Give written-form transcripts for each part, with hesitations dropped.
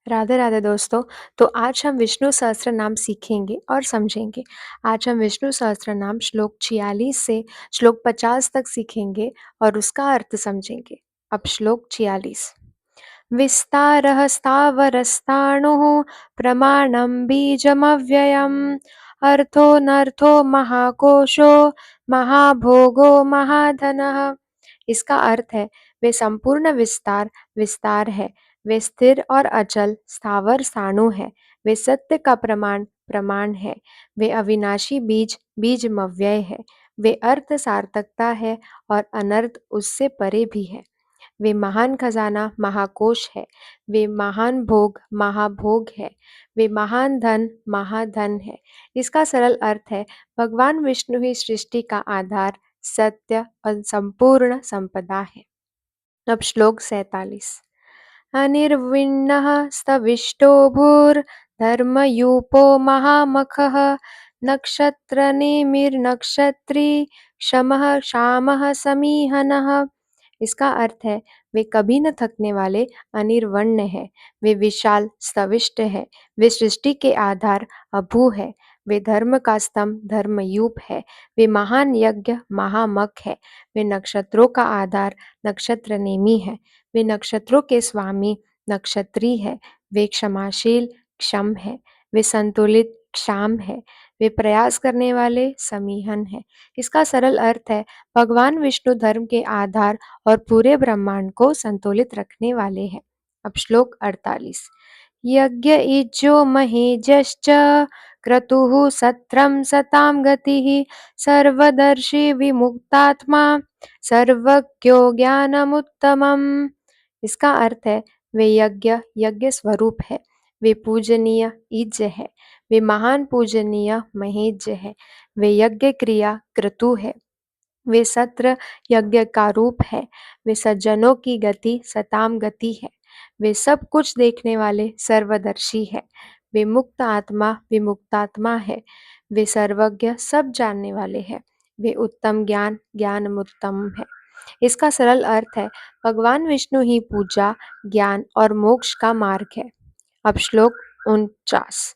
राधे राधे दोस्तों। तो आज हम विष्णु सहस्त्र नाम सीखेंगे और समझेंगे। आज हम विष्णु सहस्त्र नाम श्लोक 46 से श्लोक 50 तक सीखेंगे और उसका अर्थ समझेंगे। अब श्लोक 46। विस्तारः स्थावरस्ताणुः प्रमाणं बीजमव्ययम् अर्थो महाकोशो महाभोगो महाधनः। इसका अर्थ है वे संपूर्ण विस्तार है, वे स्थिर और अचल स्थावर साणु है, वे सत्य का प्रमाण है, वे अविनाशी बीजमव्यय है, वे अर्थ सार्थकता है और अनर्थ उससे परे भी है। वे महान खजाना महाकोश है, वे महान भोग महाभोग है, वे महान धन महाधन है। इसका सरल अर्थ है भगवान विष्णु ही सृष्टि का आधार सत्य और संपूर्ण संपदा है। अब श्लोक 47। अनिर्विण्णः स्तविष्टो भूर्धर्मयूपो महामखः नक्षत्रनेमिर्नक्षत्री क्षमः क्षामः समीहनः। इसका अर्थ है वे कभी न थकने वाले अनिर्वण्य है, वे विशाल स्तविष्ट है, वे सृष्टि के आधार अभू है, वे धर्म का स्तंभ धर्मयूप है, वे महान यज्ञ महामख है, वे नक्षत्रों का आधार नक्षत्र नेमी है, वे नक्षत्रों के स्वामी नक्षत्री है, वे क्षमाशील क्षम है, वे संतुलित क्षाम है, वे प्रयास करने वाले समीहन है। इसका सरल अर्थ है भगवान विष्णु धर्म के आधार और पूरे ब्रह्मांड को संतुलित रखने वाले हैं। अब श्लोक 48। यज्ञ इज्जो महेजश्च क्रतुः सत्रम सतां गतिः सर्वदर्शी विमुक्तात्मा सर्वज्ञो ज्ञानमुत्तमम्। इसका अर्थ है वे यज्ञ स्वरूप है, वे पूजनीय ईज्य है, वे महान पूजनीय महेज्य है, वे यज्ञ क्रिया क्रतु है, वे सत्र यज्ञ का रूप है, वे सज्जनों की गति सताम गति है, वे सब कुछ देखने वाले सर्वदर्शी है, वे मुक्त आत्मा विमुक्तात्मा है, वे सर्वज्ञ सब जानने वाले हैं, वे उत्तम ज्ञान उत्तम है। इसका सरल अर्थ है भगवान विष्णु ही पूजा ज्ञान और मोक्ष का मार्ग है। अब श्लोक 49।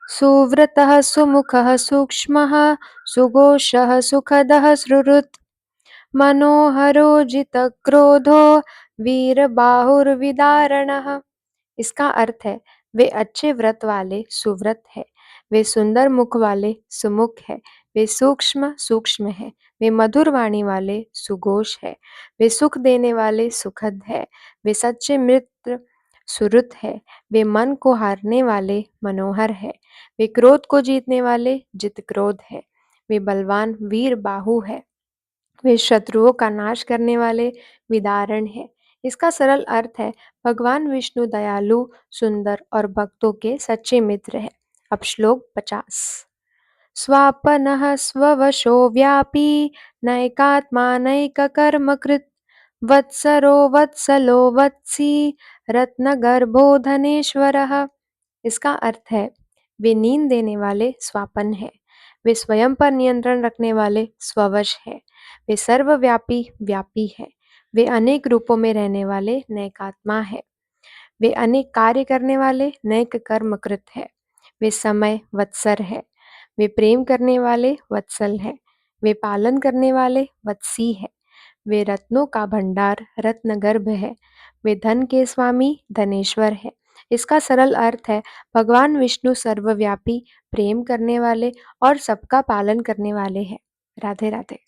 सुव्रतः सुमुखः सूक्ष्मः सुघोषः सुखदः सुहृत् मनोहरो जितक्रोधो वीरबाहुर्विदारणः। इसका अर्थ है वे अच्छे व्रत वाले सुव्रत है, वे सुंदर मुख वाले सुमुख है, वे सूक्ष्म है, वे मधुर वाणी वाले सुघोष है, वे सुख देने वाले सुखद है, वे सच्चे मित्र सुहृत है, वे मन को हारने वाले मनोहर है, वे क्रोध को जीतने वाले जित क्रोध है, वे बलवान वीर बाहु है, वे शत्रुओं का नाश करने वाले विदारण है। इसका सरल अर्थ है भगवान विष्णु दयालु सुंदर और भक्तों के सच्चे मित्र है। अब श्लोक 50। स्वापनः स्ववशो व्यापी नैकात्मा नैककर्मकृत् वत्सलो वत्सी रत्नगर्भो धनेश्वरः। इसका अर्थ है वे नींद देने वाले स्वापन है, वे स्वयं पर नियंत्रण रखने वाले स्ववश है, वे सर्वव्यापी व्यापी है, वे अनेक रूपों में रहने वाले नैकात्मा है, वे अनेक कार्य करने वाले नैक कर्मकृत है, वे समय वत्सर है, वे प्रेम करने वाले वत्सल है, वे पालन करने वाले वत्सी है, वे रत्नों का भंडार रत्नगर्भ है, वे धन के स्वामी धनेश्वर है। इसका सरल अर्थ है भगवान विष्णु सर्वव्यापी प्रेम करने वाले और सबका पालन करने वाले हैं। राधे राधे।